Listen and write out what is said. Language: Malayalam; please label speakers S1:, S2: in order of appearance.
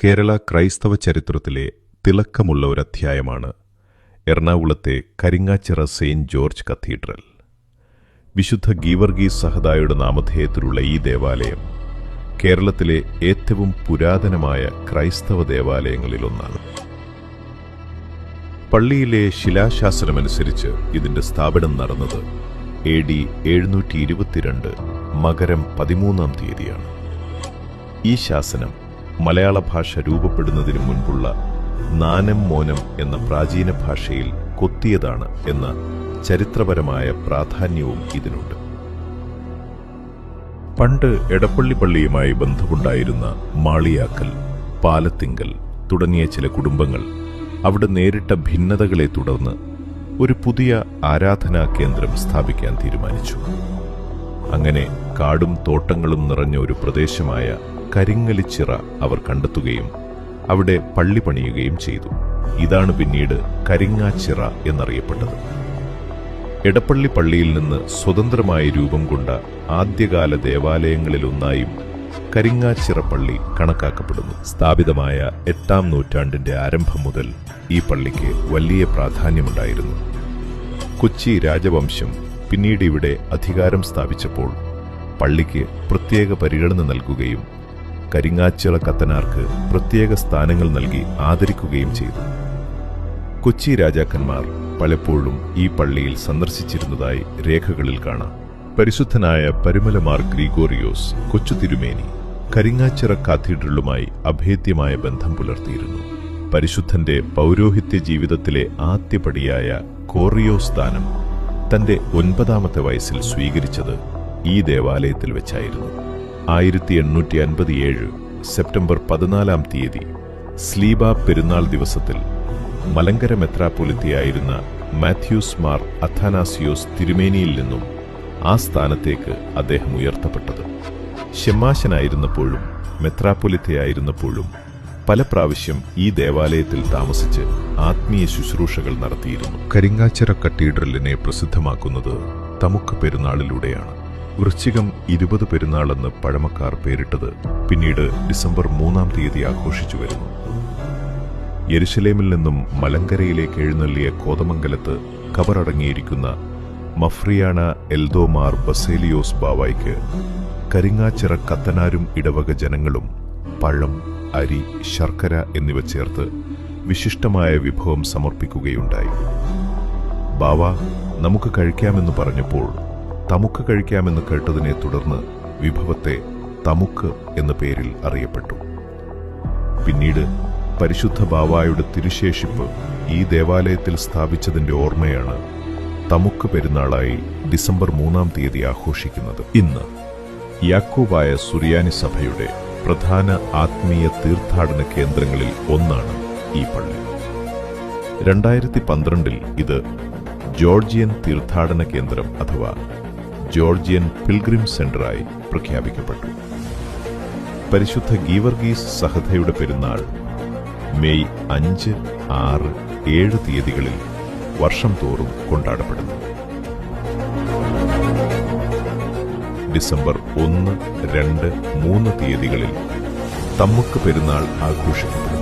S1: കേരള ക്രൈസ്തവ ചരിത്രത്തിലെ തിളക്കമുള്ള ഒരധ്യായമാണ് എറണാകുളത്തെ കരിങ്ങാച്ചിറ സെയിന്റ് ജോർജ് കത്തീഡ്രൽ. വിശുദ്ധ ഗീവർഗീസ് സഹദായുടെ നാമധേയത്തിലുള്ള ഈ ദേവാലയം കേരളത്തിലെ ഏറ്റവും പുരാതനമായ ക്രൈസ്തവ ദേവാലയങ്ങളിലൊന്നാണ്. പള്ളിയിലെ ശിലാശാസനമനുസരിച്ച് ഇതിന്റെ സ്ഥാപനം നടന്നത് AD 722 മകരം 13-ാം തീയതിയാണ്. ഈ ശാസനം മലയാള ഭാഷ രൂപപ്പെടുന്നതിന് മുൻപുള്ള നാനം മോനം എന്ന പ്രാചീന ഭാഷയിൽ കൊത്തിയതാണ് എന്ന ചരിത്രപരമായ പ്രാധാന്യവും ഇതിനുണ്ട്. പണ്ട് എടപ്പള്ളി പള്ളിയുമായി ബന്ധമുണ്ടായിരുന്ന മാളിയാക്കൽ, പാലത്തിങ്കൽ തുടങ്ങിയ ചില കുടുംബങ്ങൾ അവിടെ നേരിട്ട ഭിന്നതകളെ തുടർന്ന് ഒരു പുതിയ ആരാധനാ കേന്ദ്രം സ്ഥാപിക്കാൻ തീരുമാനിച്ചു. അങ്ങനെ കാടും തോട്ടങ്ങളും നിറഞ്ഞ ഒരു പ്രദേശമായ കരിങ്ങലിച്ചിറ അവർ കണ്ടെത്തുകയും അവിടെ പള്ളി പണിയുകയും ചെയ്തു. ഇതാണ് പിന്നീട് കരിങ്ങാച്ചിറ എന്നറിയപ്പെട്ടത്. എടപ്പള്ളി പള്ളിയിൽ നിന്ന് സ്വതന്ത്രമായി രൂപം കൊണ്ട ആദ്യകാല ദേവാലയങ്ങളിലൊന്നായും കരിങ്ങാച്ചിറ പള്ളി കണക്കാക്കപ്പെടുന്നു. സ്ഥാപിതമായ 8-ാം നൂറ്റാണ്ടിന്റെ ആരംഭം മുതൽ ഈ പള്ളിക്ക് വലിയ പ്രാധാന്യമുണ്ടായിരുന്നു. കൊച്ചി രാജവംശം പിന്നീട് ഇവിടെ അധികാരം സ്ഥാപിച്ചപ്പോൾ പള്ളിക്ക് പ്രത്യേക പരിഗണന നൽകുകയും കരിങ്ങാച്ചിറ കത്തനാർക്ക് പ്രത്യേക സ്ഥാനങ്ങൾ നൽകി ആദരിക്കുകയും ചെയ്തു. കൊച്ചി രാജാക്കന്മാർ പലപ്പോഴും ഈ പള്ളിയിൽ സന്ദർശിച്ചിരുന്നതായി രേഖകളിൽ കാണാം. പരിശുദ്ധനായ പരുമലമാർ ഗ്രിഗോറിയോസ് കൊച്ചു തിരുമേനി കരിങ്ങാച്ചിറ കാത്തീഡ്രലുമായി അഭേദ്യമായ ബന്ധം പുലർത്തിയിരുന്നു. പരിശുദ്ധന്റെ പൗരോഹിത്യ ജീവിതത്തിലെ ആദ്യപടിയായ കോറിയോസ് ദാനം തന്റെ 9-ാമത്തെ വയസ്സിൽ സ്വീകരിച്ചത് ഈ ദേവാലയത്തിൽ വെച്ചായിരുന്നു. 1857 സെപ്റ്റംബർ 14-ാം തീയതി സ്ലീബ പെരുന്നാൾ ദിവസത്തിൽ മലങ്കര മെത്രാപ്പൊലിത്തയായിരുന്ന മാത്യൂസ് മാർ അഥാനാസിയോസ് തിരുമേനിയിൽ നിന്നും ആ സ്ഥാനത്തേക്ക് അദ്ദേഹം ഉയർത്തപ്പെട്ടത്. ഷെമ്മാശനായിരുന്നപ്പോഴും മെത്രാപ്പൊലിത്തയായിരുന്നപ്പോഴും പല പ്രാവശ്യം ഈ ദേവാലയത്തിൽ താമസിച്ച് ആത്മീയ ശുശ്രൂഷകൾ നടത്തിയിരുന്നു. കരിങ്ങാച്ചിറ കത്തീഡ്രലിനെ പ്രസിദ്ധമാക്കുന്നത് തമുക്ക് പെരുന്നാളിലൂടെയാണ്. വൃശ്ചികം 20 പെരുന്നാളെന്ന് പഴമക്കാർ പേരിട്ടത് പിന്നീട് ഡിസംബർ 3-ാം തീയതി ആഘോഷിച്ചു വരുന്നു. യെരുശലേമിൽ നിന്നും മലങ്കരയിലേക്ക് എഴുന്നള്ളിയ കോതമംഗലത്ത് കബറടങ്ങിയിരിക്കുന്ന മഫ്രിയാന എൽദോമാർ ബസേലിയോസ് ബാവായ്ക്ക് കരിങ്ങാച്ചിറ കത്തനാരും ഇടവക ജനങ്ങളും പഴം, അരി, ശർക്കര എന്നിവ ചേർത്ത് വിശിഷ്ടമായ വിഭവം സമർപ്പിക്കുകയുണ്ടായി. ബാവ നമുക്ക് കഴിക്കാമെന്ന് പറഞ്ഞപ്പോൾ തമുക്ക് കഴിക്കാമെന്ന് കേട്ടതിനെ തുടർന്ന് വിഭവത്തെ തമുക്ക് എന്ന പേരിൽ അറിയപ്പെട്ടു. പിന്നീട് പരിശുദ്ധ ബാവായുടെ തിരുശേഷിപ്പ് ഈ ദേവാലയത്തിൽ സ്ഥാപിച്ചതിന്റെ ഓർമ്മയാണ് തമുക്ക് പെരുന്നാളായി ഡിസംബർ 3-ാം തീയതി ആഘോഷിക്കുന്നത്. ഇന്ന് യാക്കോബായ സുറിയാനി സഭയുടെ പ്രധാന ആത്മീയ തീർത്ഥാടന കേന്ദ്രങ്ങളിൽ ഒന്നാണ് ഈ പള്ളി. 2012-ൽ ഇത് ജോർജിയൻ തീർത്ഥാടന കേന്ദ്രം അഥവാ ജോർജിയൻ പിൽഗ്രിം സെന്ററായി പ്രഖ്യാപിക്കപ്പെട്ടു. പരിശുദ്ധ ഗീവർഗീസ് സഹദയുടെ പെരുന്നാൾ മെയ് 5, 6, 7 തീയതികളിൽ വർഷം തോറും കൊണ്ടാടപ്പെടുന്നു. ഡിസംബർ 1, 2, 3 തീയതികളിൽ തമ്മുക്ക് പെരുന്നാൾ ആഘോഷിക്കപ്പെടുന്നു.